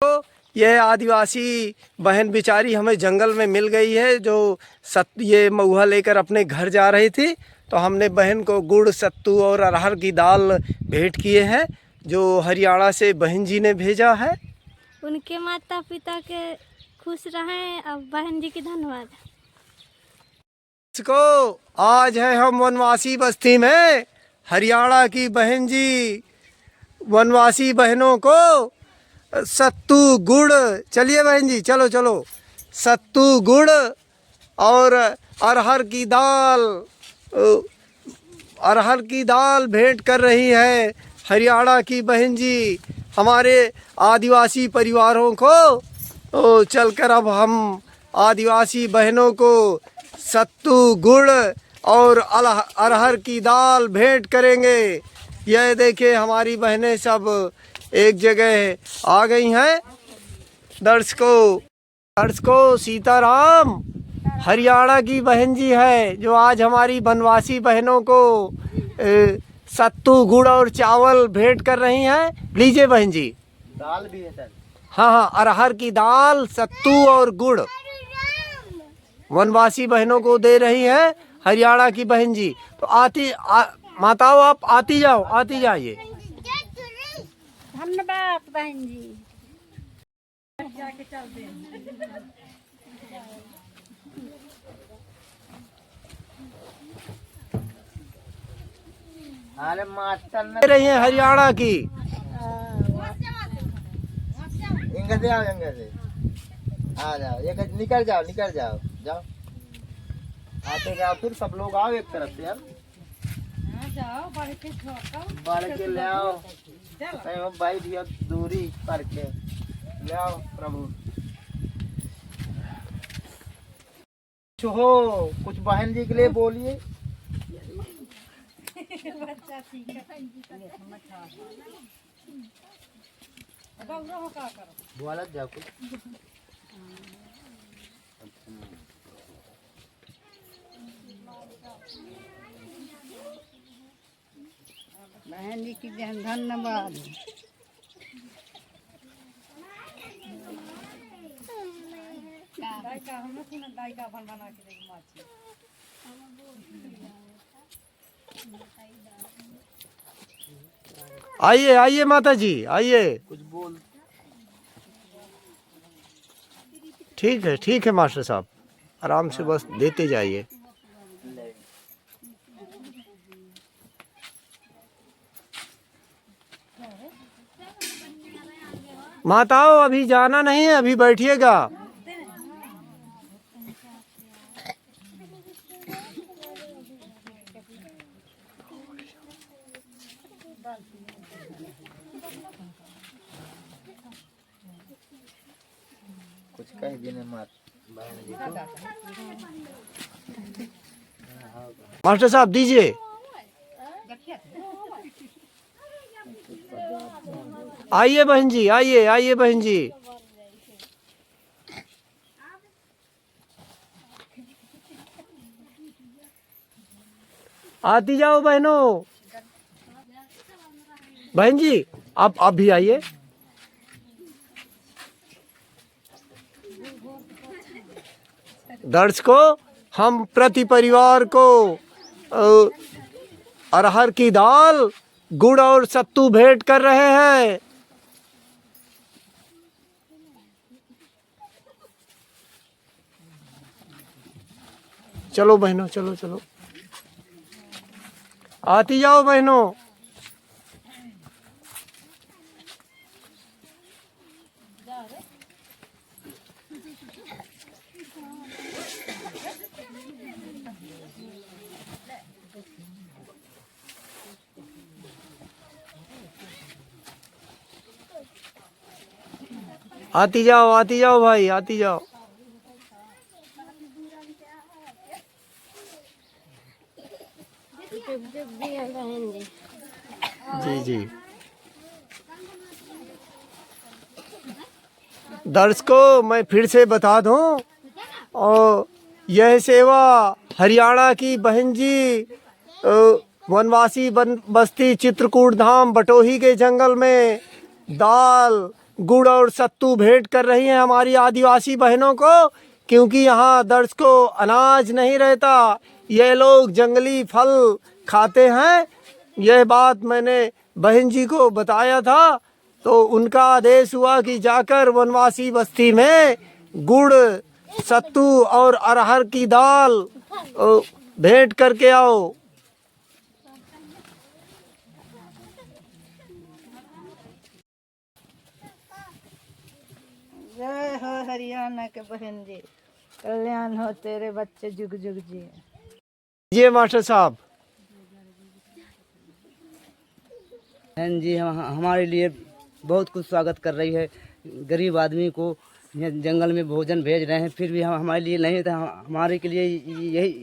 तो यह आदिवासी बहन बेचारी हमें जंगल में मिल गई है, जो ये महुआ लेकर अपने घर जा रही थी। तो हमने बहन को गुड़, सत्तू और अरहर की दाल भेंट किए हैं, जो हरियाणा से बहन जी ने भेजा है। उनके माता पिता के खुश रहें। अब बहन जी की धन्यवाद। इसको आज है हम वनवासी बस्ती में, हरियाणा की बहन जी वनवासी बहनों को सत्तू गुड़, चलिए बहन जी चलो चलो, सत्तू गुड़ और अरहर की दाल भेंट कर रही है हरियाणा की बहन जी हमारे आदिवासी परिवारों को। तो चलकर अब हम आदिवासी बहनों को सत्तू गुड़ और अरहर की दाल भेंट करेंगे। यह देखिए हमारी बहनें सब एक जगह आ गई हैं। दर्शकों सीताराम हरियाणा की बहन जी है, जो आज हमारी वनवासी बहनों को सत्तू गुड़ और चावल भेंट कर रही हैं। लीजिए बहन जी, दाल भी है सर। हाँ, अरहर की दाल, सत्तू और गुड़ वनवासी बहनों को दे रही हैं हरियाणा की बहन जी। तो माताओं आप आती जाइए। धन्यवाद बहन जी। अरे मास्टर दे रही हैं हरियाणा की। इंगे से आ जाओ, ये निकल जाओ जाओ, आते जाओ, फिर सब लोग आओ एक तरफ से यार। बढ़ के ले आओ भाई भैया, दूरी करके ले आओ प्रभु। हो कुछ बहन जी के लिए बोलिए। बोला जाओ कुछ। बहन जी की धन्यवाद। आइए माता जी आइए। कुछ बोल। ठीक है मास्टर साहब, आराम से बस देते जाइए। माताओं अभी जाना नहीं है, अभी बैठिएगा। कुछ कह देने मत बहन जी को। मास्टर साहब दीजिए। आइए बहन जी, आइए बहन जी। आती जाओ बहनों। बहन जी आप भी आइए। दर्शकों हम प्रति परिवार को अरहर की दाल, गुड़ और सत्तू भेंट कर रहे हैं। चलो बहनों चलो, आती जाओ बहनों। आती जाओ भाई, आती जाओ। जी दर्शकों मैं फिर से बता दूं, और यह सेवा हरियाणा की बहन जी वनवासी बस्ती चित्रकूट धाम बटोही के जंगल में दाल, गुड़ और सत्तू भेंट कर रही हैं हमारी आदिवासी बहनों को, क्योंकि यहाँ दर्शकों अनाज नहीं रहता, ये लोग जंगली फल खाते हैं। यह बात मैंने बहन जी को बताया था, तो उनका आदेश हुआ कि जाकर वनवासी बस्ती में गुड़, सत्तू और अरहर की दाल भेंट करके आओ। जय हो हरियाणा के बहन जी, कल्याण हो तेरे बच्चे जुग जुग जी। ये मास्टर साहब। बहन जी हमारे लिए बहुत कुछ स्वागत कर रही है। गरीब आदमी को जंगल में भोजन भेज रहे हैं, फिर भी हम हमारे लिए नहीं था, हमारे के लिए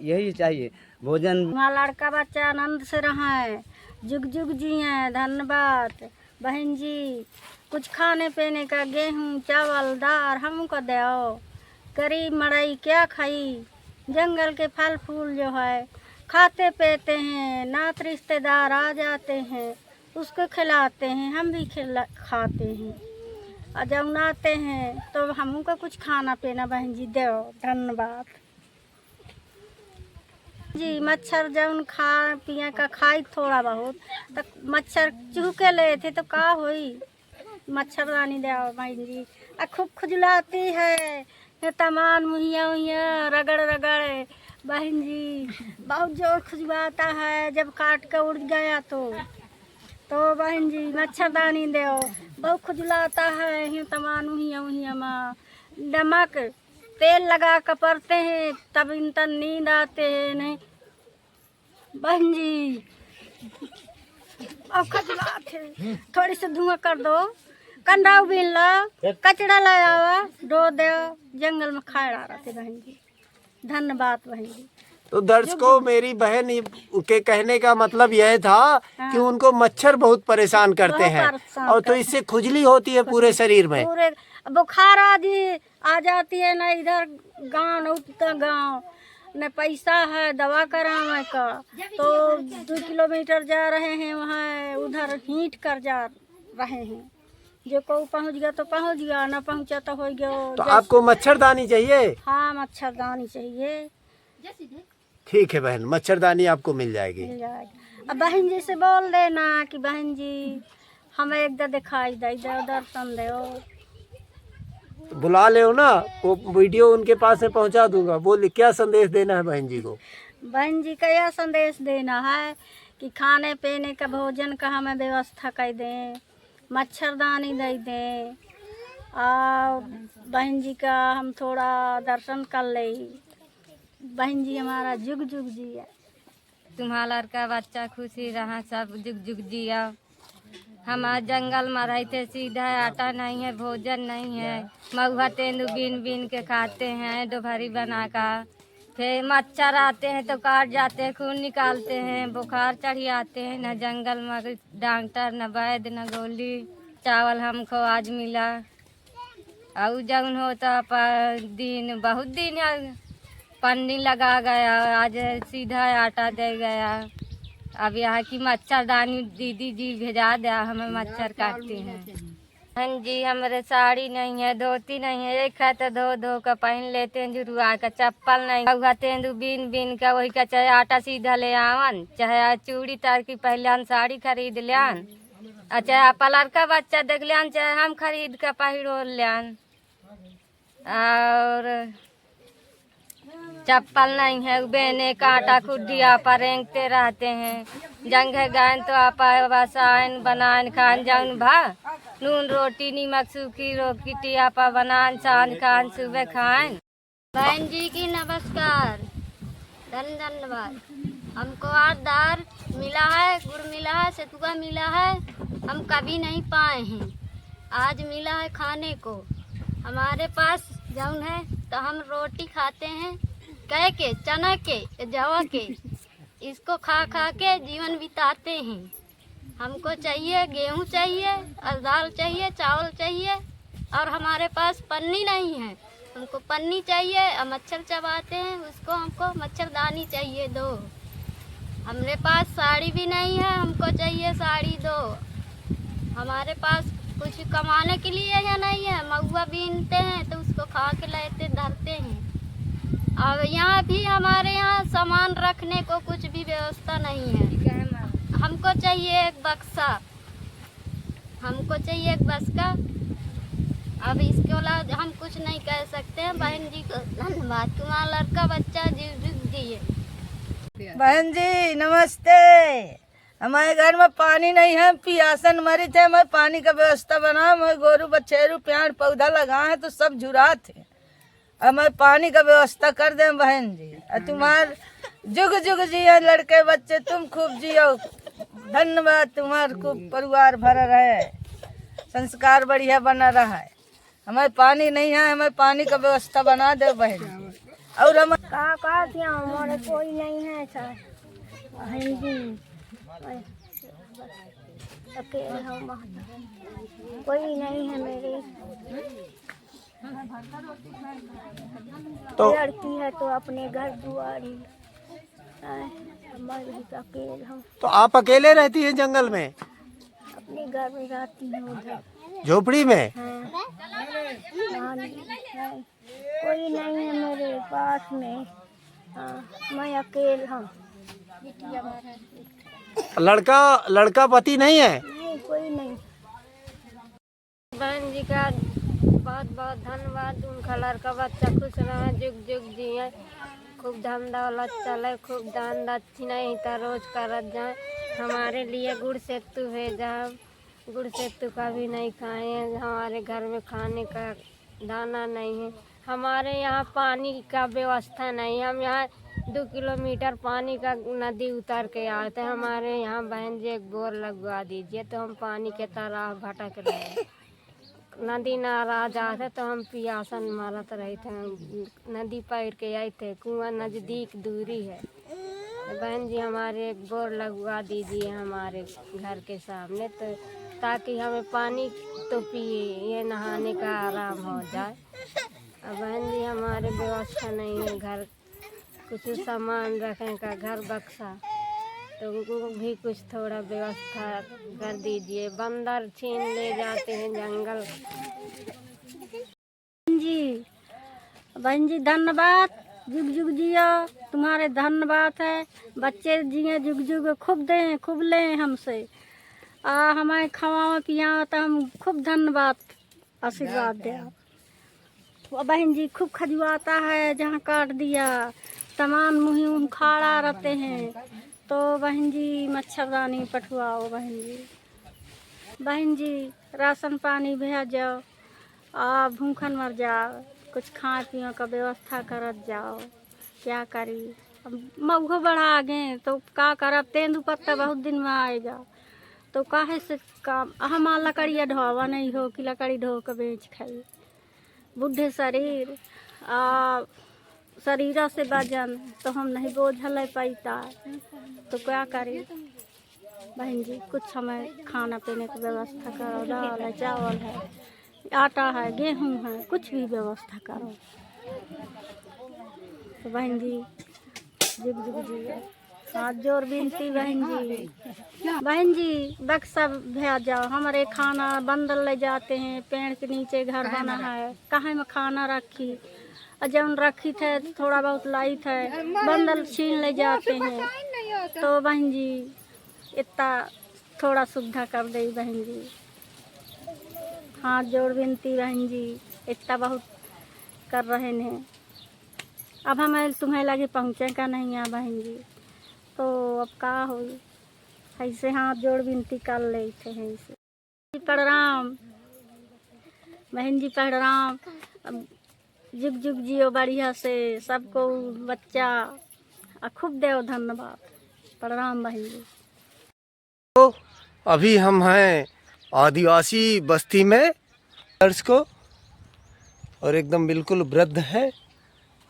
यही चाहिए भोजन। हमारा लड़का बच्चा आनंद से रहे, जुग जुग जिए। धन्यवाद बहन जी। कुछ खाने पीने का गेहूँ चावल दाल हमको दो। गरीब मड़ई क्या खाई, जंगल के फल फूल जो है खाते पीते हैं। नात रिश्तेदार आ जाते हैं, उसको खिलाते हैं, हम भी खाते हैं। और जब आते हैं तो हमको कुछ खाना पीना बहन जी दो। धन्यवाद जी। मच्छर जब खा पिए का खाई थोड़ा बहुत, तो मच्छर चूके ले थे तो का हुई, मच्छरदानी दो बहन जी। खूब खुजलाती है तमान मुहिया मुहिया रगड़ रगड़ बहन जी, बहुत जोर खुजलाता है। जब काट के उड़ गया तो बहन जी मच्छरदानी दो, बहुत खुजलाता है तमान मुहिया मुहिया माँ। नमक तेल लगा कर पड़ते हैं, तब इनतन नींद आते हैं नहीं बहन जी। अब खुजलाते, थोड़ी सी धुआं कर दो, कंडा बीन लो, कचड़ा लाया दो दो, जंगल में खाए आ रहे थे बहन जी। धन्यवाद बहन जी। तो दर्शकों, मेरी बहन के कहने का मतलब यह था कि उनको मच्छर बहुत परेशान करते हैं, और तो इससे खुजली होती है पूरे शरीर में, पूरे बुखार आदि आ जाती है। न इधर गाँव न उतना गाँव न पैसा है दवा कराने का, तो 2 किलोमीटर जा रहे हैं वहाँ, उधर हीट कर जा रहे हैं। जो को पहुँच गया तो पहुँच गया, न पहुँचा तो हो गया। तो आपको मच्छरदानी चाहिए? हाँ मच्छरदानी चाहिए। ठीक है बहन, मच्छरदानी आपको मिल जाएगी। अब बहन जी से बोल देना कि बहन जी हमें एक दिखाई दे दर्शन दो। बुला ले ना, वो वीडियो उनके पास में पहुंचा दूंगा। बोल, क्या संदेश देना है बहन जी को? बहन जी का यह संदेश देना है कि खाने पीने का भोजन का हमें व्यवस्था कर दें, मच्छरदानी दे दें, और बहन जी का हम थोड़ा दर्शन कर ले। बहन जी हमारा जुग जुग जिया। तुम्हारा लड़का बच्चा खुशी रहा, सब जुग जुग जिया। हम जंगल में रहते, सीधा आटा नहीं है, भोजन नहीं है, महुआ तेंदू बीन बीन के खाते हैं दोपहरी बना कर। फिर मच्छर आते हैं तो काट जाते हैं, खून निकालते हैं, बुखार चढ़ी आते हैं। न जंगल में डॉक्टर, न वैद्य, न गोली। चावल हमको आज मिला, और जौन होता दिन बहुत दिन पन्नी लगा गया, आज सीधा आटा दे गया। अब यहाँ की मच्छरदानी दीदी जी भेजा दिया, हमें मच्छर काटते हैं। हाँ जी, हमारे साड़ी नहीं है, धोती नहीं है, एक है तो धो धो कर पहन लेते हैं जुरुआ का। चप्पल नहीं, हुआ तेंदू बीन बीन का वही का, चाहे आटा सीधा ले आवन, चाहे चूड़ी तार की पहले साड़ी खरीद लियान, चाहे पलर का बच्चा देख लियान, चाहे हम खरीद कर पहिरो लियान। और चप्पल नहीं है, बेने कांटा खुडिया पर रेंगते रहते हैं। जंग है गायन तो आपा बसायन बनान खान जाउन भा, नून रोटी नीमक सूखी रोटी आपा बनान शान खान सुबह खान। बहन जी की नमस्कार, धन्यवाद। हमको आज दाल मिला है, गुड़ मिला है, सतुआ मिला है, हम कभी नहीं पाए हैं, आज मिला है खाने को। हमारे पास जौन है तो हम रोटी खाते हैं, कह के चना के जवा के, इसको खा खा के जीवन बिताते हैं। हमको चाहिए गेहूं चाहिए और दाल चाहिए, चावल चाहिए, और हमारे पास पन्नी नहीं है, हमको पन्नी चाहिए। और मच्छर चबाते हैं उसको, हमको मच्छरदानी चाहिए दो। हमारे पास साड़ी भी नहीं है, हमको चाहिए साड़ी दो। हमारे पास कुछ कमाने के लिए या नहीं है। महुआ बीनते हैं तो उसको खा के लेते धरते हैं। अब यहाँ भी हमारे यहाँ सामान रखने को कुछ भी व्यवस्था नहीं है। हमको चाहिए एक बक्सा, हमको चाहिए एक बक्सा। अब इसके अलावा हम कुछ नहीं कह सकते हैं। बहन जी को धन्यवाद। तुम्हारा लड़का बच्चा जीवित दिए। बहन जी नमस्ते। हमारे घर में पानी नहीं है, पियासन मरी थे। मैं पानी का व्यवस्था बना, मैं गोरू बछेरू पेड़ पौधा लगाए तो सब झुरा थे। अब मैं पानी का व्यवस्था कर दे बहन जी। और तुम्हार जुग जुग जियो लड़के बच्चे, तुम खूब जियो। धन्यवाद। तुम्हार खूब परिवार भरा रहे, संस्कार बढ़िया बना रहा है। हमें पानी नहीं है, हमें पानी का व्यवस्था बना दे बहन जी। और हम का क्या हमारे कोई नहीं है सर। बहन जी अकेले हम, कोई नहीं है मेरी। तो लड़की है तो अपने घर दुआरी, हमारे अकेले हम तो आप अकेले रहती हैं जंगल में, अपने घर में रहती हूँ उधर। झोपड़ी में? हाँ, कोई नहीं है मेरे पास में। हाँ, मैं अकेले हूँ। लड़का पति नहीं है? नहीं, कोई नहीं। बहन जी का बहुत बहुत धन्यवाद। उनका लड़का बच्चा खुश रहे, जुग जुग जिए, खूब धन दौलत चले, खूब दान दक्षिणा ही तो रोज करत जाए। हमारे लिए गुड़ सेतु भेजा, गुड़ सेतु का भी नहीं खाए। हमारे घर में खाने का दाना नहीं है। हमारे यहाँ पानी का व्यवस्था नहीं है। हम यहाँ 2 किलोमीटर पानी का नदी उतर के आते हैं। हमारे यहाँ बहन जी एक बोर लगवा दीजिए तो हम पानी के तरह भटक रहे हैं। नदी नाराज आते तो हम पियासन मारत रहे थे। नदी पैर के आए थे, कुआं नज़दीक दूरी है। तो बहन जी हमारे एक बोर लगवा दीजिए हमारे घर के सामने, तो ताकि हमें पानी तो पिए, ये नहाने का आराम हो जाए। अब बहन जी हमारे व्यवस्था नहीं है, घर कुछ सामान रखने का, घर बक्सा, तो उनको भी कुछ थोड़ा व्यवस्था कर दीजिए। बंदर छीन ले जाते हैं जंगल। बहन जी धन्यवाद। जुग जुग जियो, तुम्हारे धन्यवाद है। बच्चे जिए जुग जुग, खूब दें खूब लें हमसे। हमारे खवा पिया तो हम खूब धन्यवाद आशीर्वाद दे। बहन जी खूब खजुआता है, जहाँ काट दिया तमाम मुँह उखाड़ा रहते हैं। तो बहन जी मच्छरदानी पठुआओ बहन जी। बहन जी राशन पानी भेज जाओ, भूखन मर जाओ, कुछ खाए पिए का व्यवस्था करत जाओ। क्या करी, अब मऊहो बढ़ा गए तो का करब। तेंदू पत्ता बहुत दिन में आएगा तो काहे से काम। हमार लकड़िया ढोवा नहीं हो कि लकड़ी ढो के बेच खाई। बुढ़े शरीर शरीर से वजन तो हम नहीं बोझल पैता, तो क्या करें। बहन जी कुछ हमें खाना पीने की व्यवस्था करो। दाल है, चावल है, आटा है, गेहूँ है, कुछ भी व्यवस्था करो। तो बहन जी जुग जुग जी हाथ जोड़ विनती बहन जी। बहन जी बक्सा भेज जाओ, हमारे खाना बंदर ले जाते हैं। पेड़ के नीचे घर बना है, कहाँ में खाना रखी, और जब रखी थे थोड़ा बहुत लाई थे, बंदर छीन ले जाते हैं। तो बहन जी इतना थोड़ा सुविधा कर दे बहन जी। हाथ जोड़ विनती बहन जी, इतना बहुत कर रहे हैं। अब हमें तुम्हें लगे पहुँचे का नहीं है बहन जी, तो अब का हो। ऐसे हाथ जोड़ विनती कर लेते हैं। ऐसे प्रणाम बहन जी, प्रणाम। जुग जुग जियो बढ़िया से, सबको बच्चा खूब देव धन्यवाद। प्रणाम बहन जी। तो अभी हम हैं आदिवासी बस्ती में चर्च को, और एकदम बिल्कुल वृद्ध है,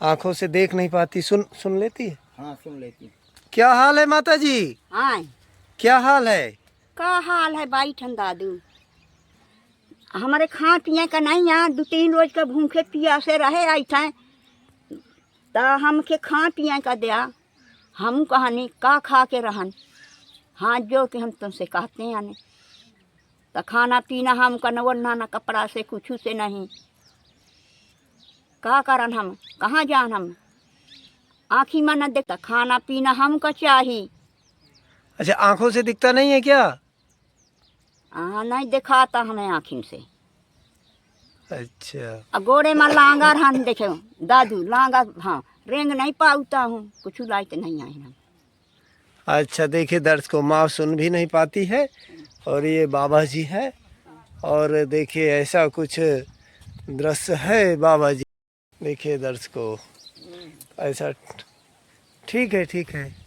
आंखों से देख नहीं पाती, सुन लेती है। हाँ सुन लेती। क्या हाल है माता जी? हाँ क्या हाल है? का हाल है बाई ठन दादू। हमारे खा पिए का नहीं है, 2-3 रोज का भूखे पियासे रहे ऐसे, तो हमके खा पिए का दिया। हम कहानी का खा के रहन। हाँ जो कि हम तुमसे कहते हैं तो खाना पीना हम का नवरना ना कपड़ा से कुछ से नहीं। का करन हम कहाँ जान हम आँखी में न देखता खाना पीना हमको चाहिए। अच्छा, आंखों से दिखता नहीं है क्या? हाँ नहीं दिखाता हमें आँखिन से। अच्छा, गोरे में लांगर हम देखे दादू लांगर हाँ रेंग नहीं पाता हूँ कुछ लाइट नहीं आए हम। अच्छा देखिए दर्शकों, माँ सुन भी नहीं पाती है और ये बाबा जी है और देखिए ऐसा कुछ दृश्य है बाबा जी। देखिए दर्शकों ऐसा। ठीक है, ठीक है।